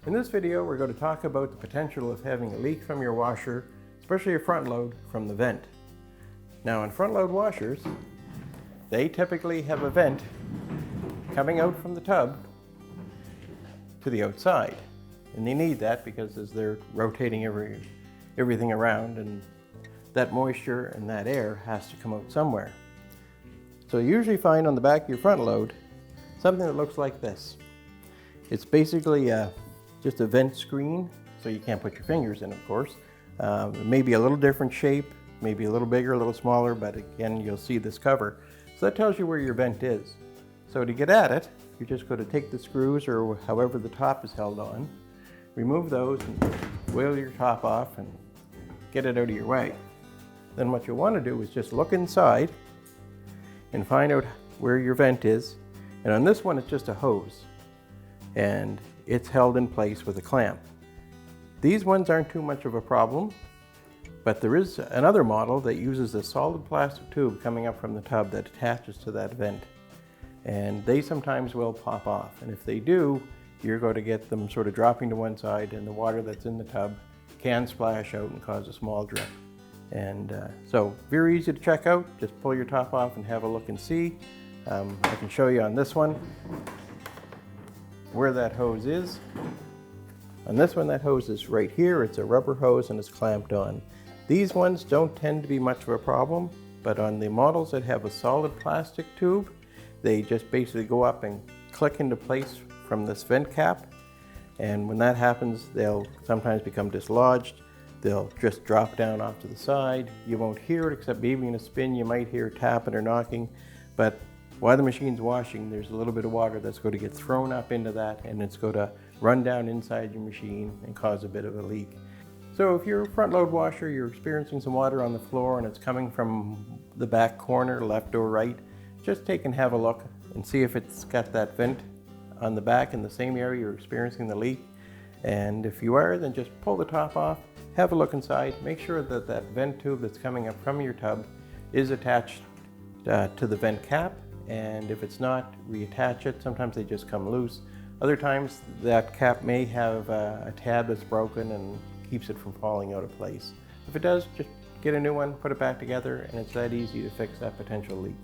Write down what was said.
In this video, we're going to talk about the potential of having a leak from your washer, especially your front load, from the vent. Now, on front load washers, they typically have a vent coming out from the tub to the outside. And they need that because as they're rotating everything around, and that moisture and that air has to come out somewhere. So you usually find on the back of your front load something that looks like this. It's basically just a vent screen, so you can't put your fingers in, of course. Maybe a little different shape, maybe a little bigger, a little smaller, but again, you'll see this cover. So that tells you where your vent is. So to get at it, you're just going to take the screws, or however the top is held on, remove those and wheel your top off and get it out of your way. Then what you'll want to do is just look inside and find out where your vent is. And on this one, it's just a hose, and it's held in place with a clamp. These ones aren't too much of a problem, but there is another model that uses a solid plastic tube coming up from the tub that attaches to that vent. And they sometimes will pop off. And if they do, you're going to get them sort of dropping to one side, and the water that's in the tub can splash out and cause a small drip. And so very easy to check out. Just pull your top off and have a look and see. I can show you on this one where that hose is. On this one, that hose is right here. It's a rubber hose and it's clamped on. These ones don't tend to be much of a problem, but on the models that have a solid plastic tube, they just basically go up and click into place from this vent cap. And when that happens, they'll sometimes become dislodged. They'll just drop down off to the side. You won't hear it, except maybe in a spin you might hear tapping or knocking. But while the machine's washing, there's a little bit of water that's going to get thrown up into that, and it's going to run down inside your machine and cause a bit of a leak. So if you're a front load washer, you're experiencing some water on the floor and it's coming from the back corner, left or right, just take and have a look and see if it's got that vent on the back in the same area you're experiencing the leak. And if you are, then just pull the top off, have a look inside, make sure that that vent tube that's coming up from your tub is attached to the vent cap. And if it's not, reattach it. Sometimes they just come loose. Other times that cap may have a tab that's broken and keeps it from falling out of place. If it does, just get a new one, put it back together, and it's that easy to fix that potential leak.